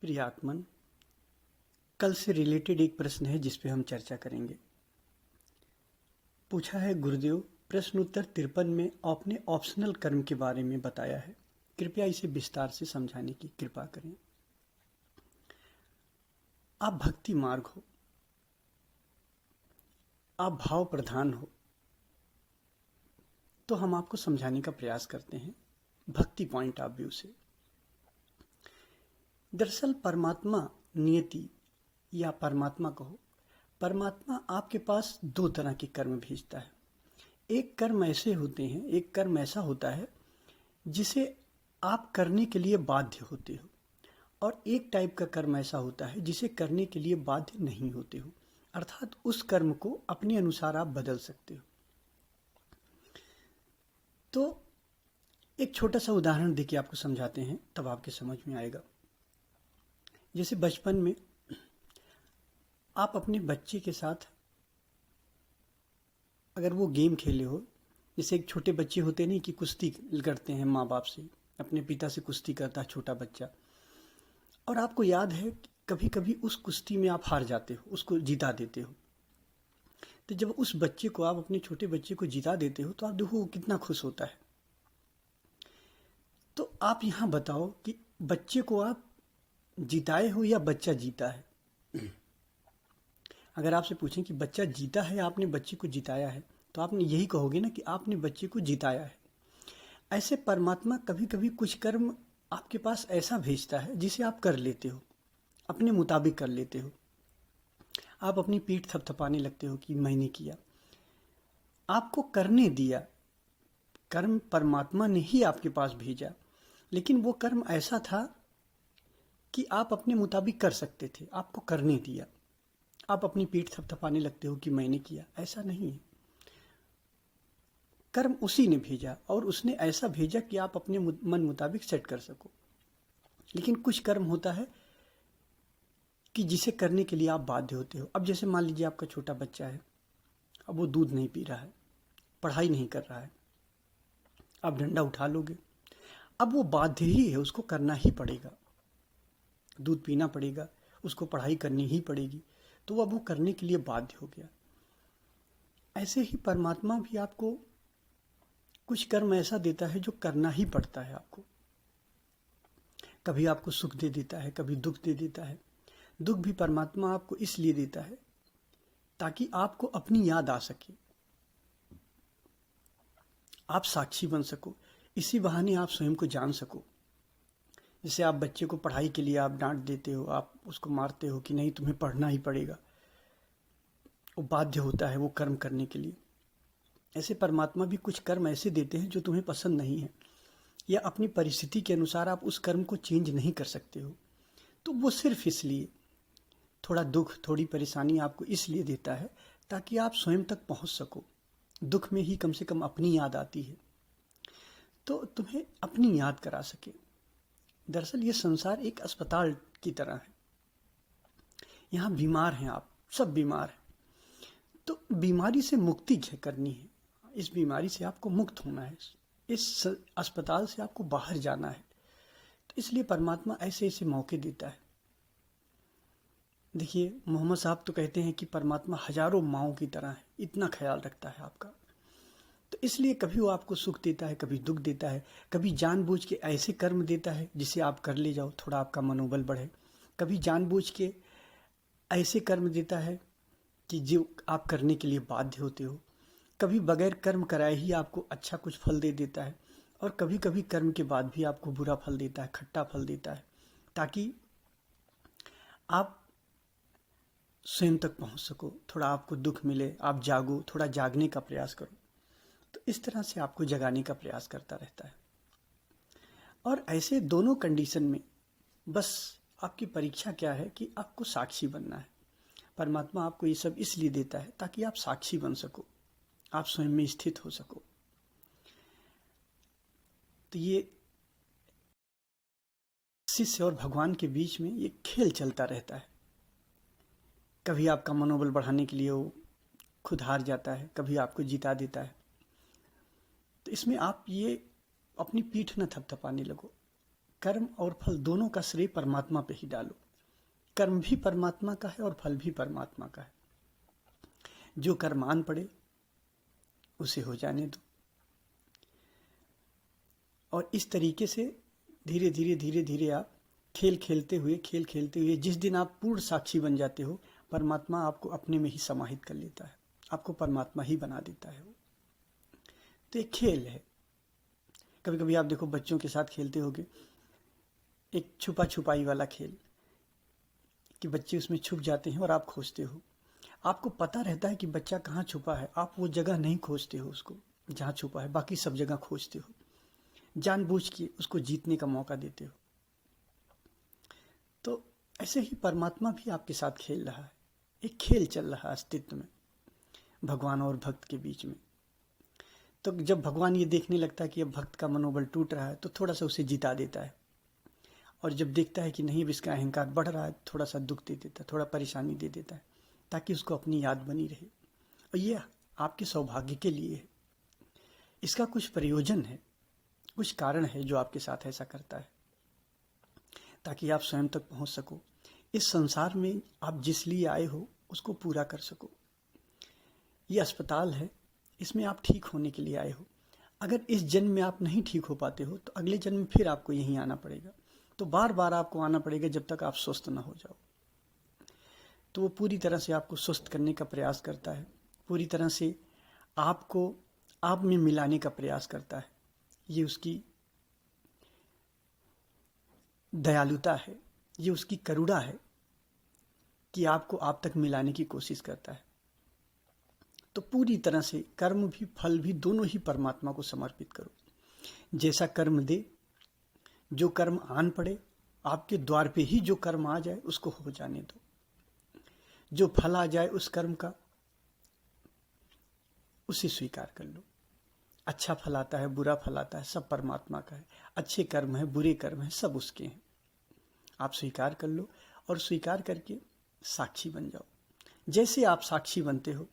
प्रिय आत्मन, कल से रिलेटेड एक प्रश्न है जिस पे हम चर्चा करेंगे। पूछा है गुरुदेव, प्रश्न उत्तर 53 में आपने ऑप्शनल कर्म के बारे में बताया है, कृपया इसे विस्तार से समझाने की कृपा करें। आप भक्ति मार्ग हो, आप भाव प्रधान हो, तो हम आपको समझाने का प्रयास करते हैं भक्ति पॉइंट ऑफ व्यू से। दरअसल परमात्मा नियति या परमात्मा कहो, परमात्मा आपके पास दो तरह के कर्म भेजता है। एक कर्म ऐसे होते हैं, एक कर्म ऐसा होता है जिसे आप करने के लिए बाध्य होते हो, और एक टाइप का कर्म ऐसा होता है जिसे करने के लिए बाध्य नहीं होते हो, अर्थात उस कर्म को अपने अनुसार आप बदल सकते हो। तो एक छोटा सा उदाहरण देके आपको समझाते हैं, तब आपके समझ में आएगा। जैसे बचपन में आप अपने बच्चे के साथ अगर वो गेम खेले हो, जैसे एक छोटे बच्चे होते नहीं कि कुश्ती करते हैं माँ बाप से, अपने पिता से कुश्ती करता है छोटा बच्चा, और आपको याद है कभी कभी उस कुश्ती में आप हार जाते हो, उसको जिता देते हो। तो जब उस बच्चे को, आप अपने छोटे बच्चे को जिता देते हो, तो आप देखो वो कितना खुश होता है। तो आप यहाँ बताओ कि बच्चे को आप जिताए हो या बच्चा जीता है? अगर आपसे पूछें कि बच्चा जीता है या आपने बच्चे को जिताया है, तो आपने यही कहोगे ना कि आपने बच्चे को जिताया है। ऐसे परमात्मा कभी कभी कुछ कर्म आपके पास ऐसा भेजता है जिसे आप कर लेते हो, अपने मुताबिक कर लेते हो। आप अपनी पीठ थपथपाने लगते हो कि मैंने किया, आपको करने दिया। कर्म परमात्मा ने ही आपके पास भेजा, लेकिन वो कर्म ऐसा था कि आप अपने मुताबिक कर सकते थे, आपको करने दिया। आप अपनी पीठ थपथपाने लगते हो कि मैंने किया, ऐसा नहीं है। कर्म उसी ने भेजा, और उसने ऐसा भेजा कि आप अपने मन मुताबिक सेट कर सको। लेकिन कुछ कर्म होता है कि जिसे करने के लिए आप बाध्य होते हो। अब जैसे मान लीजिए आपका छोटा बच्चा है, अब वो दूध नहीं पी रहा है, पढ़ाई नहीं कर रहा है, आप डंडा उठा लोगे। अब वो बाध्य ही है, उसको करना ही पड़ेगा, दूध पीना पड़ेगा, उसको पढ़ाई करनी ही पड़ेगी, तो अब वो करने के लिए बाध्य हो गया। ऐसे ही परमात्मा भी आपको कुछ कर्म ऐसा देता है जो करना ही पड़ता है आपको। कभी आपको सुख दे देता है, कभी दुख दे देता है। दुख भी परमात्मा आपको इसलिए देता है ताकि आपको अपनी याद आ सके, आप साक्षी बन सको, इसी बहाने आप स्वयं को जान सको। जैसे आप बच्चे को पढ़ाई के लिए आप डांट देते हो, आप उसको मारते हो कि नहीं तुम्हें पढ़ना ही पड़ेगा, वो बाध्य होता है वो कर्म करने के लिए। ऐसे परमात्मा भी कुछ कर्म ऐसे देते हैं जो तुम्हें पसंद नहीं है, या अपनी परिस्थिति के अनुसार आप उस कर्म को चेंज नहीं कर सकते हो, तो वो सिर्फ इसलिए थोड़ा दुख, थोड़ी परेशानी आपको इसलिए देता है ताकि आप स्वयं तक पहुंच सको। दुख में ही कम से कम अपनी याद आती है, तो तुम्हें अपनी याद करा सके। दरअसल ये संसार एक अस्पताल की तरह है, यहाँ बीमार हैं आप, सब बीमार हैं, तो बीमारी से मुक्ति करनी है, इस बीमारी से आपको मुक्त होना है, इस अस्पताल से आपको बाहर जाना है। तो इसलिए परमात्मा ऐसे ऐसे मौके देता है। देखिए, मोहम्मद साहब तो कहते हैं कि परमात्मा हजारों माँओं की तरह है, इतना ख्याल रखता है आपका। तो इसलिए कभी वो आपको सुख देता है, कभी दुख देता है, कभी जानबूझ के ऐसे कर्म देता है जिसे आप कर ले जाओ, थोड़ा आपका मनोबल बढ़े। कभी जानबूझ के ऐसे कर्म देता है कि जो आप करने के लिए बाध्य होते हो। कभी बगैर कर्म कराए ही आपको अच्छा कुछ फल दे देता है, और कभी कभी कर्म के बाद भी आपको बुरा फल देता है, खट्टा फल देता है, ताकि आप स्वयं तक पहुंच सको, थोड़ा आपको दुख मिले, आप जागो, थोड़ा जागने का प्रयास करो। तो इस तरह से आपको जगाने का प्रयास करता रहता है। और ऐसे दोनों कंडीशन में बस आपकी परीक्षा क्या है कि आपको साक्षी बनना है। परमात्मा आपको ये सब इसलिए देता है ताकि आप साक्षी बन सको, आप स्वयं में स्थित हो सको। तो ये शिष्य और भगवान के बीच में ये खेल चलता रहता है। कभी आपका मनोबल बढ़ाने के लिए वो खुद हार जाता है, कभी आपको जिता देता है। तो इसमें आप ये अपनी पीठ न थपथपाने लगो, कर्म और फल दोनों का श्रेय परमात्मा पे ही डालो। कर्म भी परमात्मा का है और फल भी परमात्मा का है। जो कर्म आन पड़े उसे हो जाने दो। और इस तरीके से धीरे धीरे आप खेल खेलते हुए जिस दिन आप पूर्ण साक्षी बन जाते हो, परमात्मा आपको अपने में ही समाहित कर लेता है, आपको परमात्मा ही बना देता है। तो एक खेल है। कभी कभी आप देखो बच्चों के साथ खेलते होगे, एक छुपा छुपाई वाला खेल, कि बच्चे उसमें छुप जाते हैं और आप खोजते हो। आपको पता रहता है कि बच्चा कहाँ छुपा है, आप वो जगह नहीं खोजते हो उसको जहाँ छुपा है, बाकी सब जगह खोजते हो, जानबूझ के उसको जीतने का मौका देते हो। तो ऐसे ही परमात्मा भी आपके साथ खेल रहा है, एक खेल चल रहा है अस्तित्व में, भगवान और भक्त के बीच में। तो जब भगवान ये देखने लगता है कि अब भक्त का मनोबल टूट रहा है, तो थोड़ा सा उसे जिता देता है। और जब देखता है कि नहीं, अब इसका अहंकार बढ़ रहा है, थोड़ा सा दुख दे देता है, थोड़ा परेशानी दे देता है, ताकि उसको अपनी याद बनी रहे। और ये आपके सौभाग्य के लिए है, इसका कुछ प्रयोजन है, कुछ कारण है जो आपके साथ ऐसा करता है, ताकि आप स्वयं तक पहुंच सको। इस संसार में आप जिस लिए आए हो उसको पूरा कर सको। ये अस्पताल है, इसमें आप ठीक होने के लिए आए हो। अगर इस जन्म में आप नहीं ठीक हो पाते हो, तो अगले जन्म में फिर आपको यहीं आना पड़ेगा। तो बार बार आपको आना पड़ेगा जब तक आप स्वस्थ ना हो जाओ। तो वो पूरी तरह से आपको स्वस्थ करने का प्रयास करता है, पूरी तरह से आपको आप में मिलाने का प्रयास करता है। ये उसकी दयालुता है, ये उसकी करुणा है कि आपको आप तक मिलाने की कोशिश करता है। तो पूरी तरह से कर्म भी फल भी दोनों ही परमात्मा को समर्पित करो। जैसा कर्म दे, जो कर्म आन पड़े, आपके द्वार पे ही जो कर्म आ जाए उसको हो जाने दो। जो फल आ जाए उस कर्म का, उसे स्वीकार कर लो। अच्छा फल आता है, बुरा फल आता है, सब परमात्मा का है। अच्छे कर्म है, बुरे कर्म है, सब उसके हैं। आप स्वीकार कर लो और स्वीकार करके साक्षी बन जाओ। जैसे आप साक्षी बनते हो,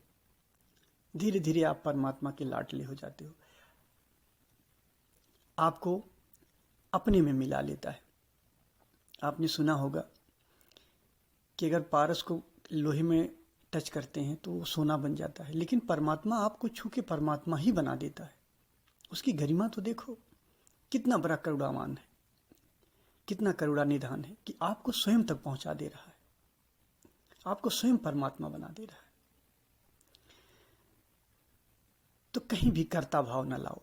धीरे धीरे आप परमात्मा के लाडले हो जाते हो, आपको अपने में मिला लेता है। आपने सुना होगा कि अगर पारस को लोहे में टच करते हैं तो वो सोना बन जाता है, लेकिन परमात्मा आपको छू के परमात्मा ही बना देता है। उसकी गरिमा तो देखो, कितना बड़ा करुणावान है, कितना करुणा निधान है कि आपको स्वयं तक पहुंचा दे रहा है, आपको स्वयं परमात्मा बना दे रहा है। तो कहीं भी कर्ता भाव न लाओ,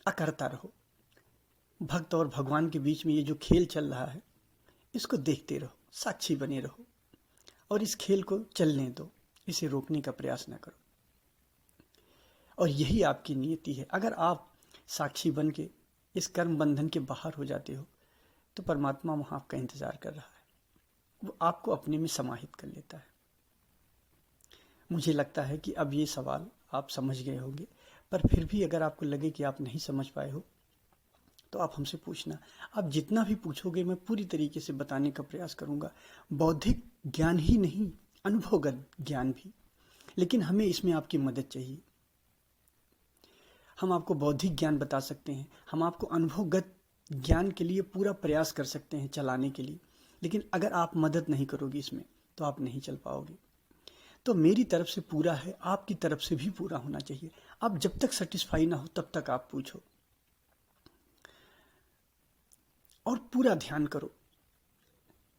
अकर्ता रहो। भक्त और भगवान के बीच में ये जो खेल चल रहा है, इसको देखते रहो, साक्षी बने रहो और इस खेल को चलने दो, इसे रोकने का प्रयास न करो। और यही आपकी नियति है। अगर आप साक्षी बन के इस कर्म बंधन के बाहर हो जाते हो, तो परमात्मा वहां आपका इंतजार कर रहा है, वो आपको अपने में समाहित कर लेता है। मुझे लगता है कि अब ये सवाल आप समझ गए होंगे, पर फिर भी अगर आपको लगे कि आप नहीं समझ पाए हो, तो आप हमसे पूछना। आप जितना भी पूछोगे मैं पूरी तरीके से बताने का प्रयास करूंगा। बौद्धिक ज्ञान ही नहीं, अनुभवगत ज्ञान भी, लेकिन हमें इसमें आपकी मदद चाहिए। हम आपको बौद्धिक ज्ञान बता सकते हैं, हम आपको अनुभवगत ज्ञान के लिए पूरा प्रयास कर सकते हैं चलाने के लिए, लेकिन अगर आप मदद नहीं करोगे इसमें, तो आप नहीं चल पाओगे। तो मेरी तरफ से पूरा है, आपकी तरफ से भी पूरा होना चाहिए। आप जब तक सेटिस्फाई ना हो तब तक आप पूछो और पूरा ध्यान करो,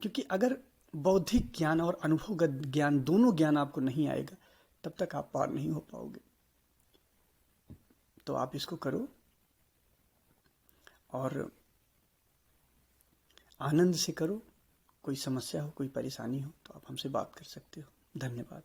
क्योंकि अगर बौद्धिक ज्ञान और अनुभवगत ज्ञान दोनों ज्ञान आपको नहीं आएगा, तब तक आप पार नहीं हो पाओगे। तो आप इसको करो और आनंद से करो। कोई समस्या हो, कोई परेशानी हो, तो आप हमसे बात कर सकते हो। धन्यवाद।